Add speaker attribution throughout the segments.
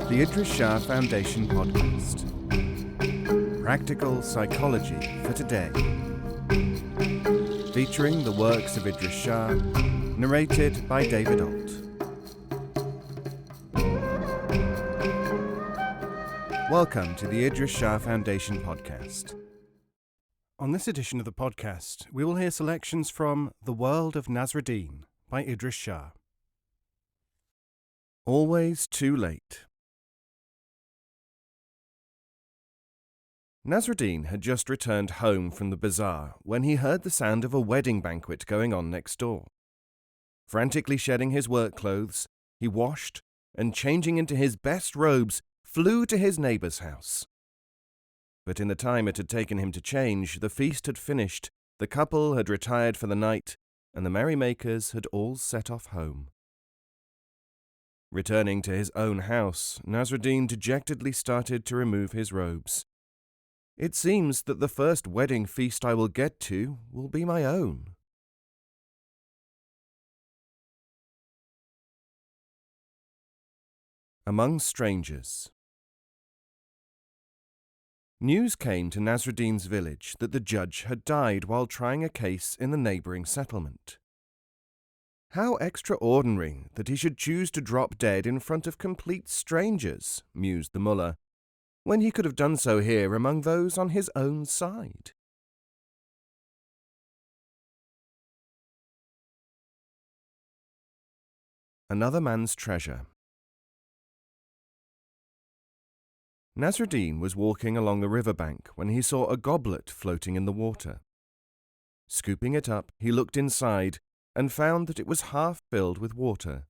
Speaker 1: The Idries Shah Foundation podcast. Practical psychology for today. Featuring the works of Idries Shah, narrated by David Ault. Welcome to the Idries Shah Foundation podcast. On this edition of the podcast, we will hear selections from The World of Nasrudin by Idries Shah. Always too late. Nazardeen had just returned home from the bazaar when he heard the sound of a wedding banquet going on next door. Frantically shedding his work clothes, he washed and, changing into his best robes, flew to his neighbour's house. But in the time it had taken him to change, the feast had finished, the couple had retired for the night, and the merrymakers had all set off home. Returning to his own house, Nazardeen dejectedly started to remove his robes. It seems that the first wedding feast I will get to will be my own. Among strangers. News came to Nazardeen's village that the judge had died while trying a case in the neighbouring settlement. How extraordinary that he should choose to drop dead in front of complete strangers, mused the mullah, when he could have done so here among those on his own side. Another man's treasure. Nazardeen was walking along the riverbank when he saw a goblet floating in the water. Scooping it up, he looked inside and found that it was half filled with water.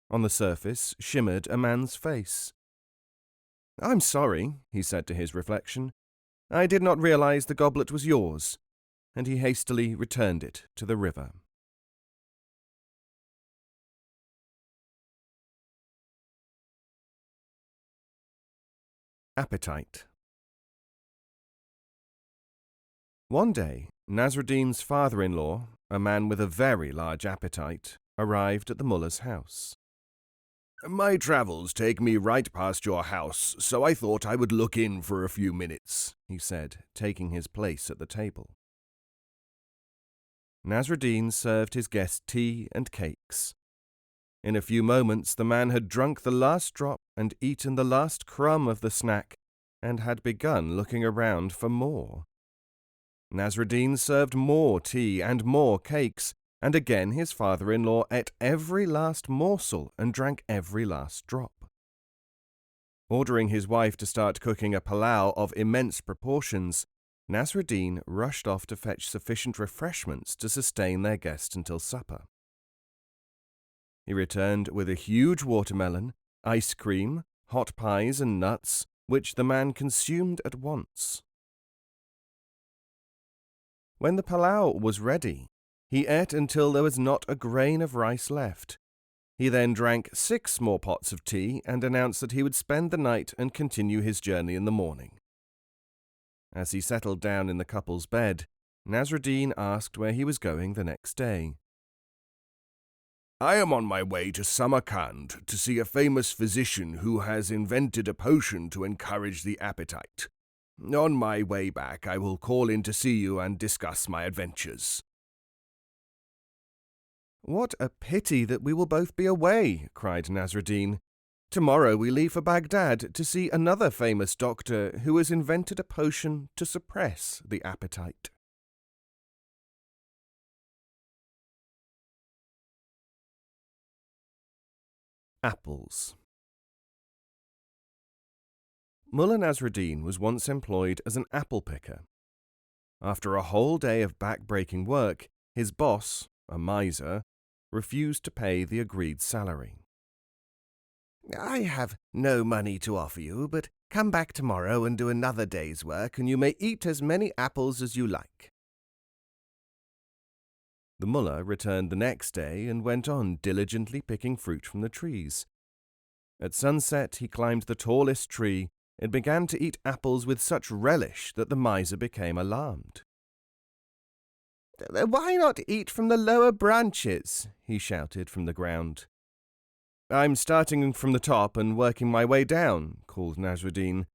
Speaker 1: On the surface shimmered a man's face. "I'm sorry," he said to his reflection. "I did not realize the goblet was yours," and he hastily returned it to the river. Appetite. One day, Nazardeen's father-in-law, a man with a very large appetite, arrived at the mullah's house. "My travels take me right past your house, so I thought I would look in for a few minutes," he said, taking his place at the table. Nazardeen served his guest tea and cakes. In a few moments the man had drunk the last drop and eaten the last crumb of the snack, and had begun looking around for more. Nazardeen served more tea and more cakes, and again his father-in-law ate every last morsel and drank every last drop. Ordering his wife to start cooking a palau of immense proportions, Nazardeen rushed off to fetch sufficient refreshments to sustain their guest until supper. He returned with a huge watermelon, ice cream, hot pies and nuts, which the man consumed at once. When the palau was ready, he ate until there was not a grain of rice left. He then drank 6 more pots of tea and announced that he would spend the night and continue his journey in the morning. As he settled down in the couple's bed, Nazardeen asked where he was going the next day. "I am on my way to Samarkand to see a famous physician who has invented a potion to encourage the appetite. On my way back, I will call in to see you and discuss my adventures." "What a pity that we will both be away," cried Nazardeen. "Tomorrow we leave for Baghdad to see another famous doctor who has invented a potion to suppress the appetite." Apples. Mullah Nasrudin was once employed as an apple picker. After a whole day of back-breaking work, his boss, a miser, refused to pay the agreed salary. "I have no money to offer you, but come back tomorrow and do another day's work, and you may eat as many apples as you like." The mullah returned the next day and went on diligently picking fruit from the trees. At sunset he climbed the tallest tree and began to eat apples with such relish that the miser became alarmed. "Why not eat from the lower branches?" he shouted from the ground. I'm starting from the top and working my way down, called Nazardeen.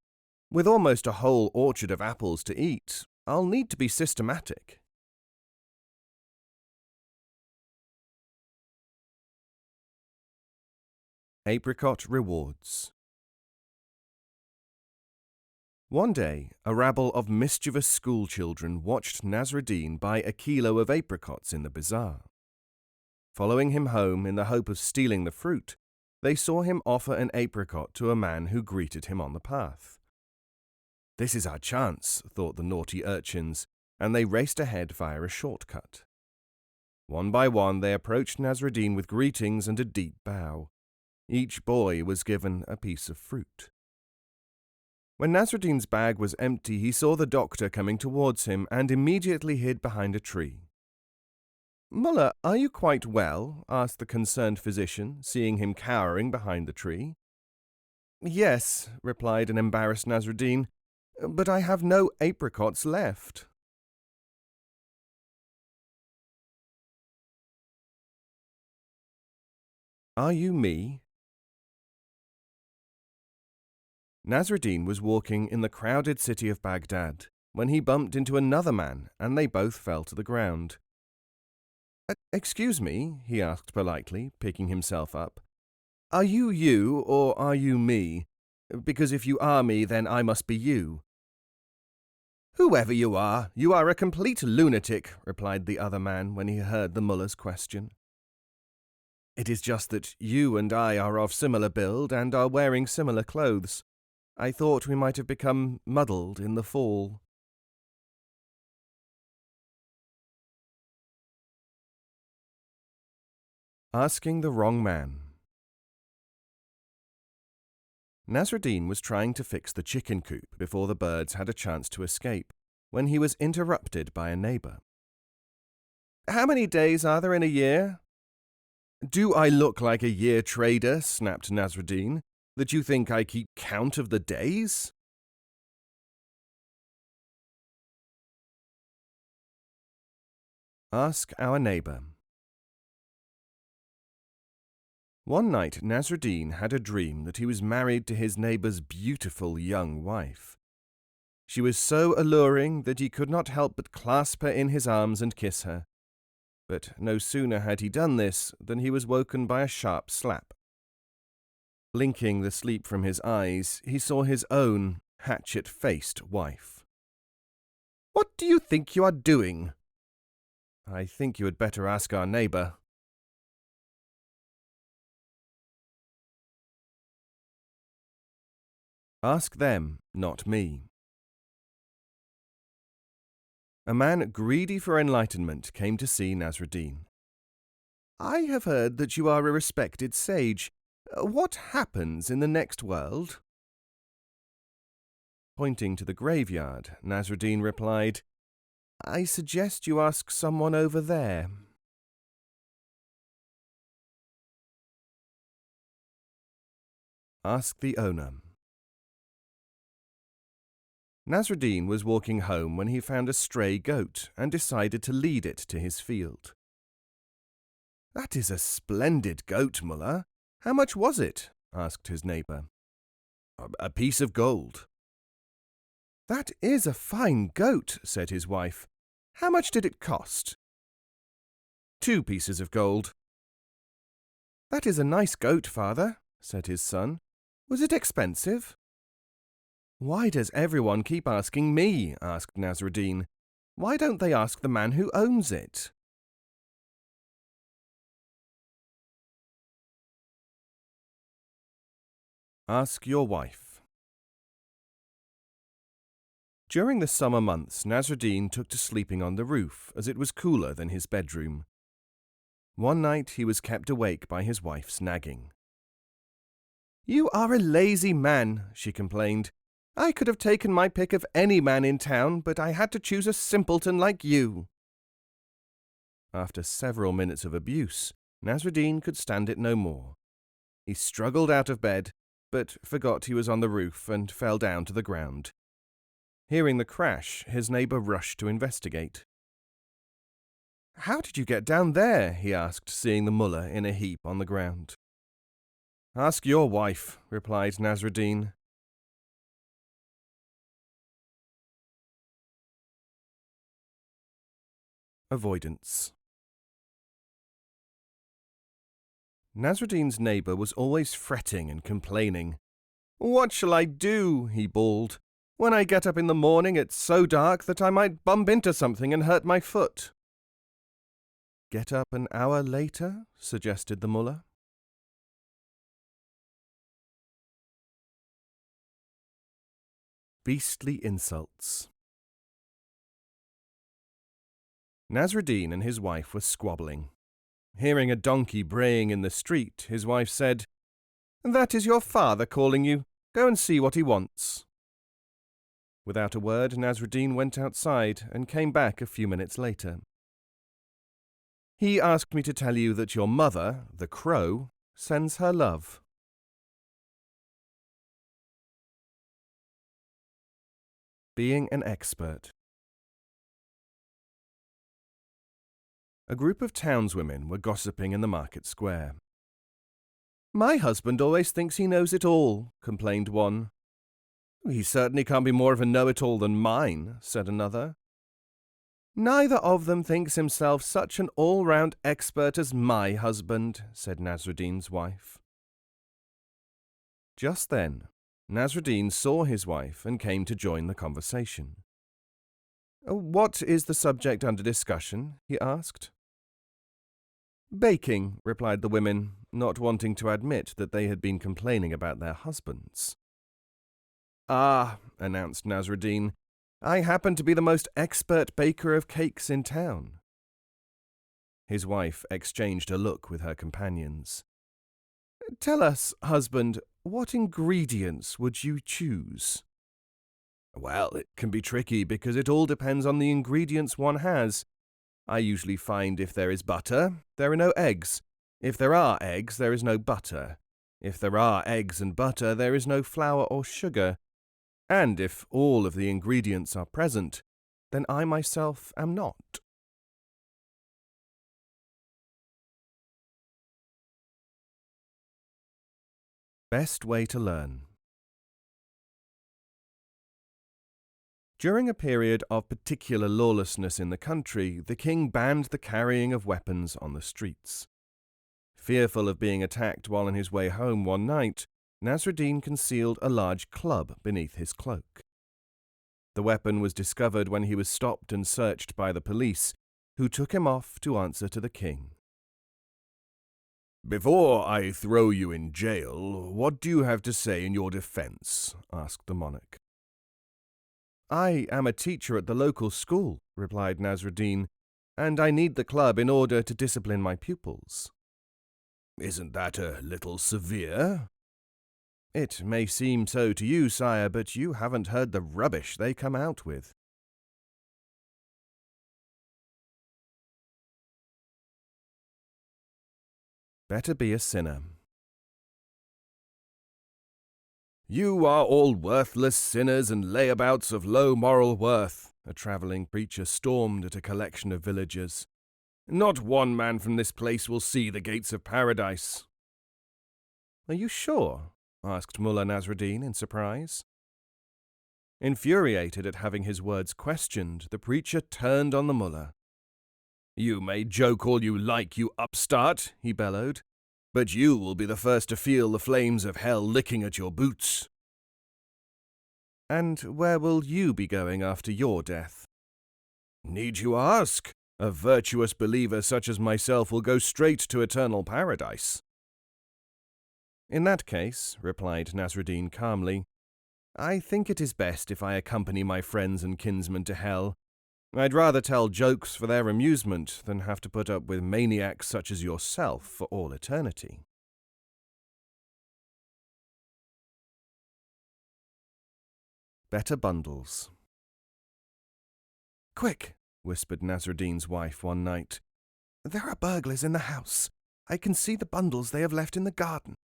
Speaker 1: With almost a whole orchard of apples to eat, I'll need to be systematic. Apricot Rewards. One day, a rabble of mischievous schoolchildren watched Nazardeen buy a kilo of apricots in the bazaar. Following him home in the hope of stealing the fruit, they saw him offer an apricot to a man who greeted him on the path. This is our chance, thought the naughty urchins, and they raced ahead via a shortcut. One by one they approached Nazardeen with greetings and a deep bow. Each boy was given a piece of fruit. When Nazardeen's bag was empty, he saw the doctor coming towards him and immediately hid behind a tree. "Mullah, are you quite well?" asked the concerned physician, seeing him cowering behind the tree. "Yes," replied an embarrassed Nazardeen, "but I have no apricots left." Are you me? Nazardeen was walking in the crowded city of Baghdad when he bumped into another man and they both fell to the ground. Excuse me," he asked politely, picking himself up. "Are you you or are you me? Because if you are me, then I must be you." "Whoever you are a complete lunatic," replied the other man when he heard the mullah's question. "It is just that you and I are of similar build and are wearing similar clothes. I thought we might have become muddled in the fall." Asking the wrong man. Nazardeen was trying to fix the chicken coop before the birds had a chance to escape, when he was interrupted by a neighbour. "How many days are there in a year?" "Do I look like a year trader," snapped Nazardeen, "that you think I keep count of the days?" Ask Our Neighbour. One night Nazardeen had a dream that he was married to his neighbour's beautiful young wife. She was so alluring that he could not help but clasp her in his arms and kiss her. But no sooner had he done this than he was woken by a sharp slap. Blinking the sleep from his eyes, he saw his own hatchet-faced wife. "What do you think you are doing?" "I think you had better ask our neighbour." Ask them, not me. A man greedy for enlightenment came to see Nazardeen. "I have heard that you are a respected sage. What happens in the next world?" Pointing to the graveyard, Nazardeen replied, "I suggest you ask someone over there." Ask the owner. Nazardeen was walking home when he found a stray goat and decided to lead it to his field. "That is a splendid goat, Mullah. How much was it?" asked his neighbour. "A piece of gold." "That is a fine goat," said his wife. "How much did it cost?" "2 pieces of gold." "That is a nice goat, father," said his son. "Was it expensive?" "Why does everyone keep asking me?" asked Nazardeen. "Why don't they ask the man who owns it?" Ask your wife. During the summer months, Nazardeen took to sleeping on the roof, as it was cooler than his bedroom. One night he was kept awake by his wife's nagging. "You are a lazy man," she complained. "I could have taken my pick of any man in town, but I had to choose a simpleton like you." After several minutes of abuse, Nazardeen could stand it no more. He struggled out of bed, but forgot he was on the roof and fell down to the ground. Hearing the crash, his neighbour rushed to investigate. "How did you get down there?" he asked, seeing the mullah in a heap on the ground. Ask your wife, replied Nazardeen. Avoidance. Nazardeen's neighbour was always fretting and complaining. "What shall I do?" he bawled. "When I get up in the morning it's so dark that I might bump into something and hurt my foot." "Get up an hour later?" suggested the mullah. Beastly insults. Nazardeen and his wife were squabbling. Hearing a donkey braying in the street, his wife said, "That is your father calling you. Go and see what he wants." Without a word, Nazardeen went outside and came back a few minutes later. "He asked me to tell you that your mother, the crow, sends her love." Being an expert. A group of townswomen were gossiping in the market square. "My husband always thinks he knows it all," complained one. "He certainly can't be more of a know-it-all than mine," said another. "Neither of them thinks himself such an all-round expert as my husband," said Nazardeen's wife. Just then, Nazardeen saw his wife and came to join the conversation. "What is the subject under discussion?" he asked. "Baking," replied the women, not wanting to admit that they had been complaining about their husbands. "Ah," announced Nazardeen, "I happen to be the most expert baker of cakes in town." His wife exchanged a look with her companions. "Tell us, husband, what ingredients would you choose?" "Well, it can be tricky because it all depends on the ingredients one has. I usually find if there is butter, there are no eggs. If there are eggs, there is no butter. If there are eggs and butter, there is no flour or sugar. And if all of the ingredients are present, then I myself am not." Best way to learn. During a period of particular lawlessness in the country, the king banned the carrying of weapons on the streets. Fearful of being attacked while on his way home one night, Nazardeen concealed a large club beneath his cloak. The weapon was discovered when he was stopped and searched by the police, who took him off to answer to the king. "Before I throw you in jail, what do you have to say in your defense?" asked the monarch. "I am a teacher at the local school," replied Nazardeen, "and I need the club in order to discipline my pupils." "Isn't that a little severe?" "It may seem so to you, sire, but you haven't heard the rubbish they come out with." Better be a sinner. "You are all worthless sinners and layabouts of low moral worth," a travelling preacher stormed at a collection of villagers. "Not one man from this place will see the gates of paradise." "Are you sure?" asked Mullah Nasruddin in surprise. Infuriated at having his words questioned, the preacher turned on the mullah. "You may joke all you like, you upstart," he bellowed, "but you will be the first to feel the flames of hell licking at your boots." "And where will you be going after your death?" "Need you ask? A virtuous believer such as myself will go straight to eternal paradise." "In that case," replied Nasruddin calmly, "I think it is best if I accompany my friends and kinsmen to hell. I'd rather tell jokes for their amusement than have to put up with maniacs such as yourself for all eternity." Better bundles. "Quick," whispered Nasruddin's wife one night. "There are burglars in the house. I can see the bundles they have left in the garden."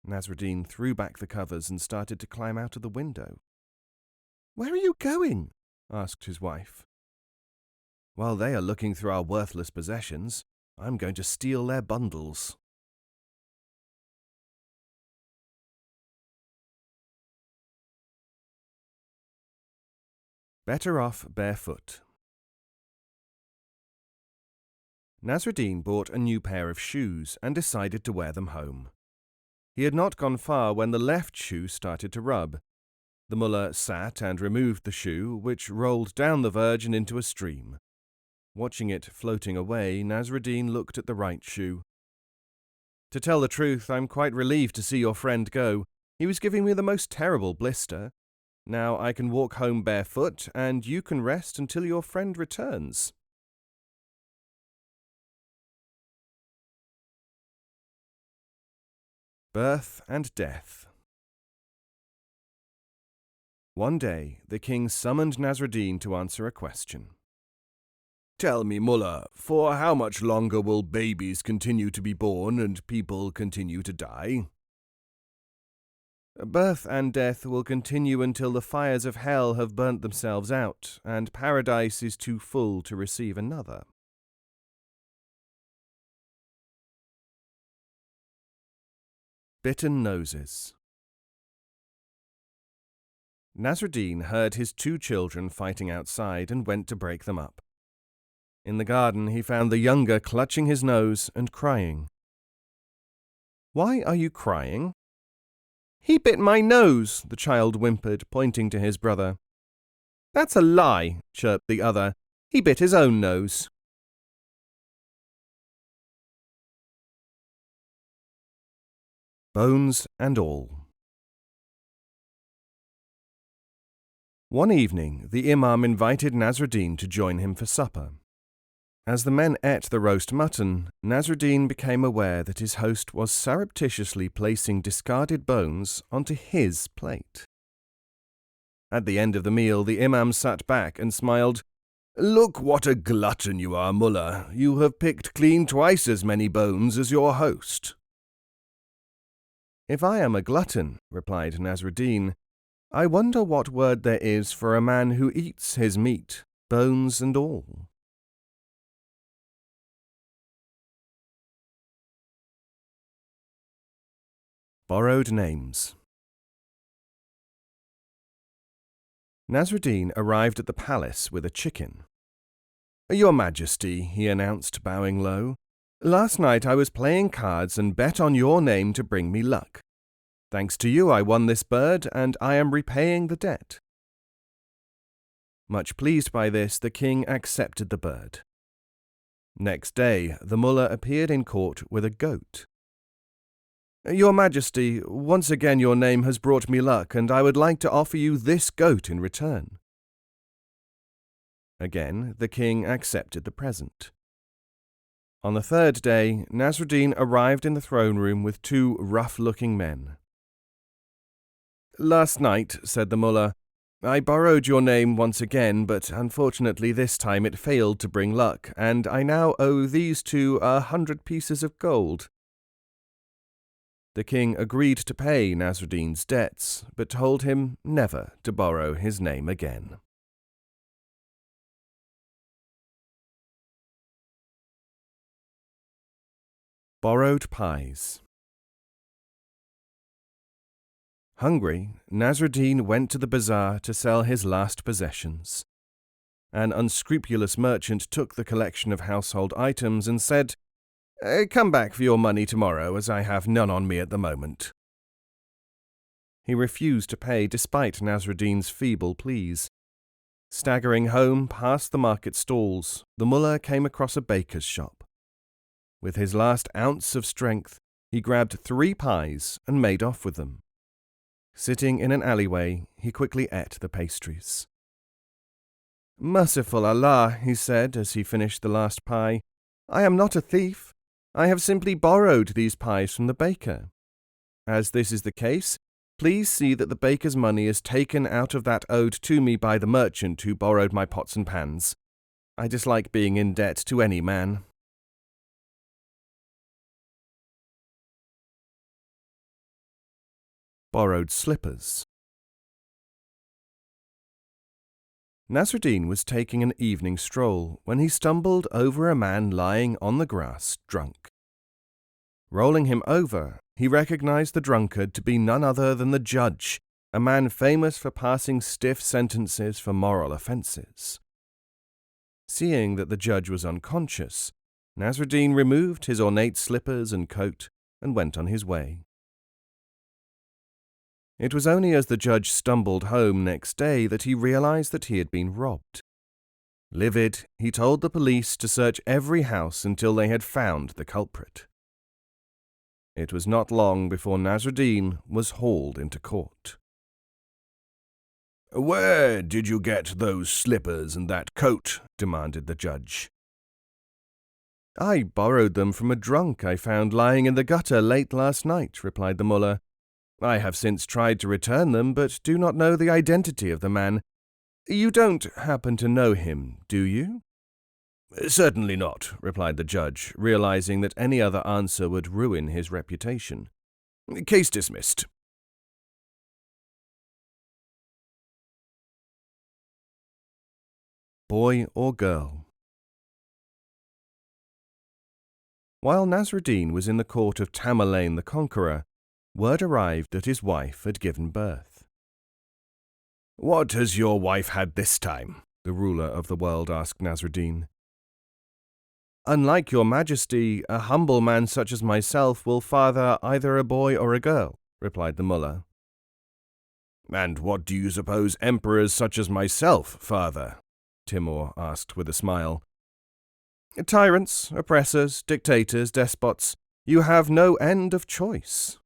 Speaker 1: Nasruddin threw back the covers and started to climb out of the window. "Where are you going?" asked his wife. "While they are looking through our worthless possessions, I'm going to steal their bundles." Better off barefoot. Nazardeen bought a new pair of shoes and decided to wear them home. He had not gone far when the left shoe started to rub. The mullah sat and removed the shoe, which rolled down the verge and into a stream. Watching it floating away, Nazardeen looked at the right shoe. "To tell the truth, I'm quite relieved to see your friend go. He was giving me the most terrible blister. Now I can walk home barefoot, and you can rest until your friend returns." Birth and Death. One day, the king summoned Nazardeen to answer a question. "Tell me, mullah, for how much longer will babies continue to be born and people continue to die?" "Birth and death will continue until the fires of hell have burnt themselves out, and paradise is too full to receive another." Bitten noses. Nazardeen heard his 2 children fighting outside and went to break them up. In the garden he found the younger clutching his nose and crying. "Why are you crying?" "He bit my nose," the child whimpered, pointing to his brother. "That's a lie," chirped the other. "He bit his own nose." Bones and all. One evening, the imam invited Nazardeen to join him for supper. As the men ate the roast mutton, Nazardeen became aware that his host was surreptitiously placing discarded bones onto his plate. At the end of the meal, the imam sat back and smiled. "Look what a glutton you are, mullah. You have picked clean twice as many bones as your host." "If I am a glutton," replied Nazardeen, "I wonder what word there is for a man who eats his meat, bones and all." Borrowed names. Nazardeen arrived at the palace with a chicken. "Your Majesty," he announced, bowing low, "last night I was playing cards and bet on your name to bring me luck. Thanks to you I won this bird, and I am repaying the debt." Much pleased by this, the king accepted the bird. Next day, the mullah appeared in court with a goat. "Your Majesty, once again your name has brought me luck, and I would like to offer you this goat in return." Again, the king accepted the present. On the 3rd day, Nazardeen arrived in the throne room with 2 rough-looking men. "Last night," said the mullah, "I borrowed your name once again, but unfortunately this time it failed to bring luck, and I now owe these 2 100 pieces of gold." The king agreed to pay Nazardeen's debts, but told him never to borrow his name again. Borrowed pies. Hungry, Nazardeen went to the bazaar to sell his last possessions. An unscrupulous merchant took the collection of household items and said, "Come back for your money tomorrow, as I have none on me at the moment." He refused to pay despite Nazardeen's feeble pleas. Staggering home past the market stalls, the mullah came across a baker's shop. With his last ounce of strength, he grabbed 3 pies and made off with them. Sitting in an alleyway, he quickly ate the pastries. "Merciful Allah," he said as he finished the last pie, "I am not a thief. I have simply borrowed these pies from the baker. As this is the case, please see that the baker's money is taken out of that owed to me by the merchant who borrowed my pots and pans. I dislike being in debt to any man." Borrowed slippers. Nazardeen was taking an evening stroll when he stumbled over a man lying on the grass, drunk. Rolling him over, he recognized the drunkard to be none other than the judge, a man famous for passing stiff sentences for moral offences. Seeing that the judge was unconscious, Nazardeen removed his ornate slippers and coat and went on his way. It was only as the judge stumbled home next day that he realized that he had been robbed. Livid, he told the police to search every house until they had found the culprit. It was not long before Nazardeen was hauled into court. "Where did you get those slippers and that coat?" demanded the judge. "I borrowed them from a drunk I found lying in the gutter late last night," replied the mullah. "I have since tried to return them, but do not know the identity of the man. You don't happen to know him, do you?" "Certainly not," replied the judge, realizing that any other answer would ruin his reputation. "Case dismissed." Boy or girl? While Nazardeen was in the court of Tamerlane the Conqueror, word arrived that his wife had given birth. "What has your wife had this time?" the ruler of the world asked Nazardeen. "Unlike your majesty, a humble man such as myself will father either a boy or a girl," replied the mullah. "And what do you suppose emperors such as myself father?" Timur asked with a smile. "Tyrants, oppressors, dictators, despots. You have no end of choice."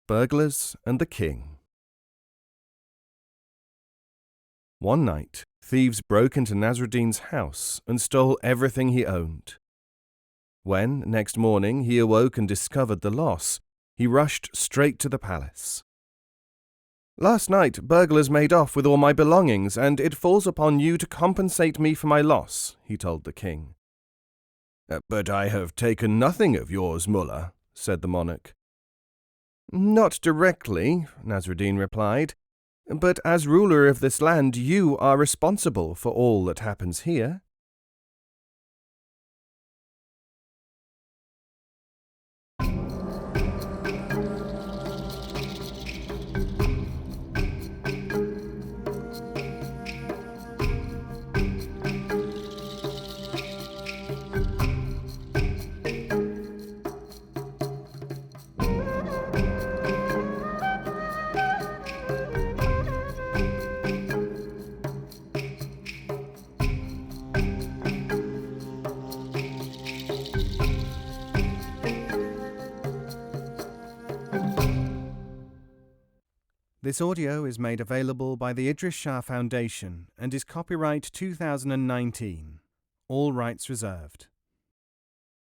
Speaker 1: Burglars and the King. One night, thieves broke into Nazardeen's house and stole everything he owned. When, next morning, he awoke and discovered the loss, he rushed straight to the palace. "Last night, burglars made off with all my belongings, and it falls upon you to compensate me for my loss," he told the king. "But I have taken nothing of yours, mullah," said the monarch. "Not directly," Nazardeen replied, "but as ruler of this land, you are responsible for all that happens here." This audio is made available by the Idries Shah Foundation and is copyright 2019. All rights reserved.